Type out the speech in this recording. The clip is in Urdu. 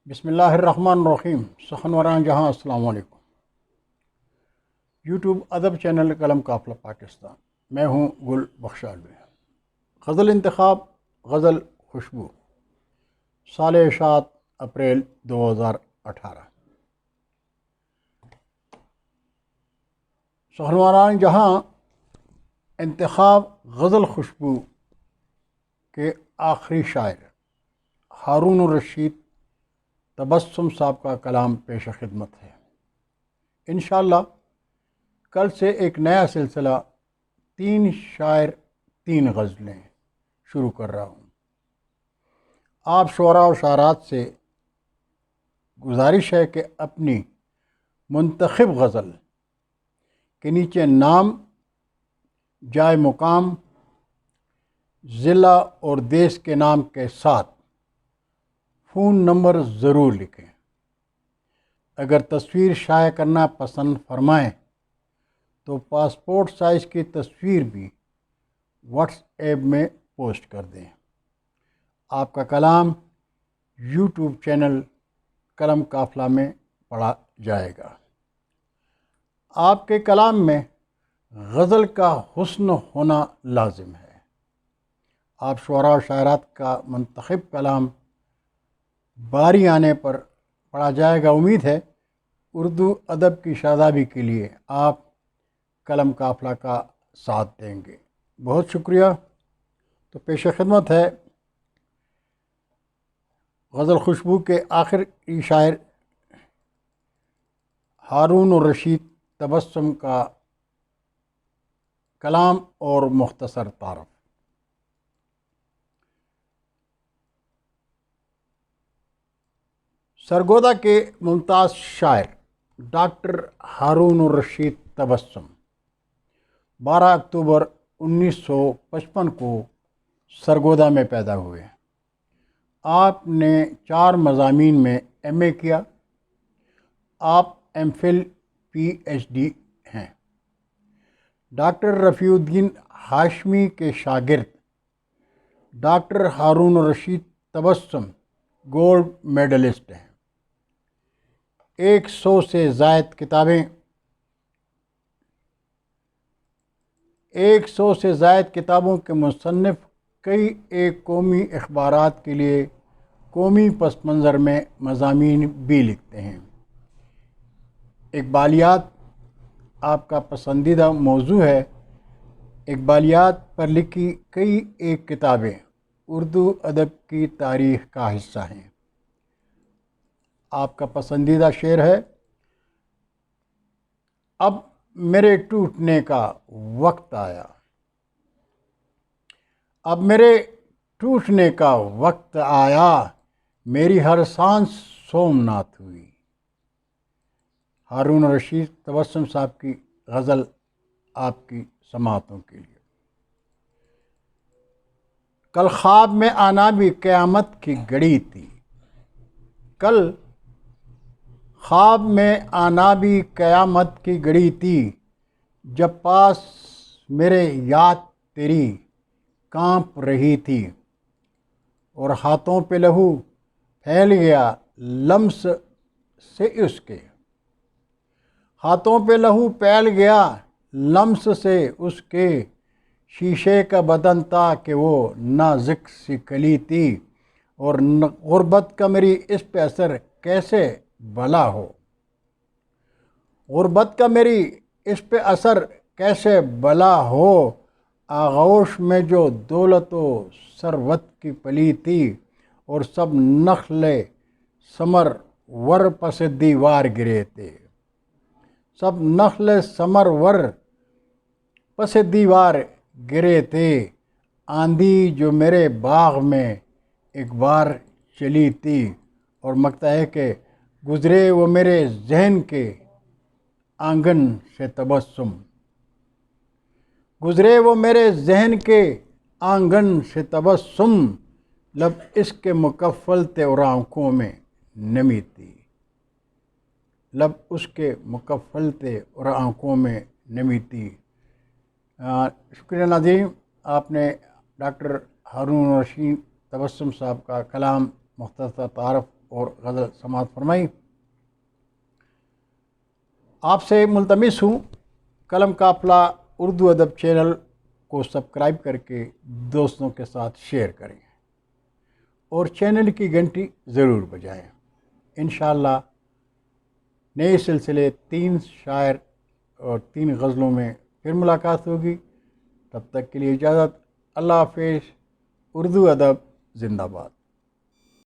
بسم اللہ الرحمن الرحیم۔ سخنوران جہاں السلام علیکم۔ یوٹیوب ادب چینل قلم قافلہ پاکستان، میں ہوں گل بخشالوی۔ غزل انتخاب غزل خوشبو، سال اشاعت اپریل 2018۔ سخنوران جہاں انتخاب غزل خوشبو کے آخری شاعر ہارون الرشید تبسم صاحب کا کلام پیش خدمت ہے۔ انشاءاللہ کل سے ایک نیا سلسلہ 3 شاعر 3 غزلیں شروع کر رہا ہوں۔ آپ شعراء و شاعرات سے گزارش ہے کہ اپنی منتخب غزل کے نیچے نام، جائے مقام، ضلع اور دیس کے نام کے ساتھ فون نمبر ضرور لکھیں۔ اگر تصویر شائع کرنا پسند فرمائیں تو پاسپورٹ سائز کی تصویر بھی واٹس ایپ میں پوسٹ کر دیں۔ آپ کا کلام یوٹیوب چینل قلم قافلہ میں پڑھا جائے گا۔ آپ کے کلام میں غزل کا حسن ہونا لازم ہے۔ آپ شعراء و شاعرات کا منتخب کلام باری آنے پر پڑھا جائے گا۔ امید ہے اردو ادب کی شادابی کے لیے آپ قلم قافلہ کا ساتھ دیں گے۔ بہت شکریہ۔ تو پیش خدمت ہے غزل خوشبو کے آخری شاعر ہارون الرشید تبسم کا کلام اور مختصر تعارف۔ سرگودا کے ممتاز شاعر ڈاکٹر ہارون الرشید تبسم 12 اکتوبر 1955 کو سرگودا میں پیدا ہوئے۔ آپ نے 4 مضامین میں ایم اے کیا۔ آپ M Phil P H D ہیں۔ ڈاکٹر رفیع الدین ہاشمی کے شاگرد doctor Haroon al-Rashid Tabassum gold medalist ہیں۔ 100 سے زائد کتابوں کے مصنف، کئی ایک قومی اخبارات کے لیے قومی پس منظر میں مضامین بھی لکھتے ہیں۔ اقبالیات آپ کا پسندیدہ موضوع ہے۔ اقبالیات پر لکھی کئی ایک کتابیں اردو ادب کی تاریخ کا حصہ ہیں۔ آپ کا پسندیدہ شعر ہے، اب میرے ٹوٹنے کا وقت آیا۔ اب میرے ٹوٹنے کا وقت آیا، میری ہر سانس سومناتھ ہوئی۔ ہارون الرشید تبسم صاحب کی غزل آپ کی سماعتوں کے لیے۔ کل خواب میں آنا بھی قیامت کی گھڑی تھی۔ کل خواب میں آنا بھی قیامت کی گھڑی تھی، جب پاس میرے یاد تیری کانپ رہی تھی، اور ہاتھوں پہ لہو پھیل گیا لمس سے اس کے۔ ہاتھوں پہ لہو پھیل گیا لمس سے اس کے، شیشے کا بدن تھا کہ وہ نازک سی کلی تھی، اور غربت کا میری اس پہ اثر کیسے بھلا ہو۔ غربت کا میری اس پہ اثر کیسے بھلا ہو، آغوش میں جو دولت و ثروت کی پلی تھی، اور سب نخل ثمر ور پس دیوار گرے تھے۔ سب نخل ثمر ور پس دیوار گرے تھے، آندھی جو میرے باغ میں ایک بار چلی تھی، اور مکتا ہے کہ گزرے وہ میرے ذہن کے آنگن سے تبسم۔ گزرے وہ میرے ذہن کے آنگن سے تبسم، لب اس کے مکفل تھے اور آنکھوں میں نمی تھی۔ لب اس کے مکفل تھے اور آنکھوں میں نمی تھی۔ شکریہ ناظرین، آپ نے ڈاکٹر ہارون الرشید تبسم صاحب کا کلام مختصر تعارف اور غزل سماعت فرمائی۔ آپ سے ملتمس ہوں قلم قافلہ اردو ادب چینل کو سبسکرائب کر کے دوستوں کے ساتھ شیئر کریں اور چینل کی گھنٹی ضرور بجائیں۔ انشاءاللہ نئے سلسلے 3 شاعر اور 3 غزلوں میں پھر ملاقات ہوگی۔ تب تک کے لیے اجازت، اللہ حافظ۔ اردو ادب زندہ باد۔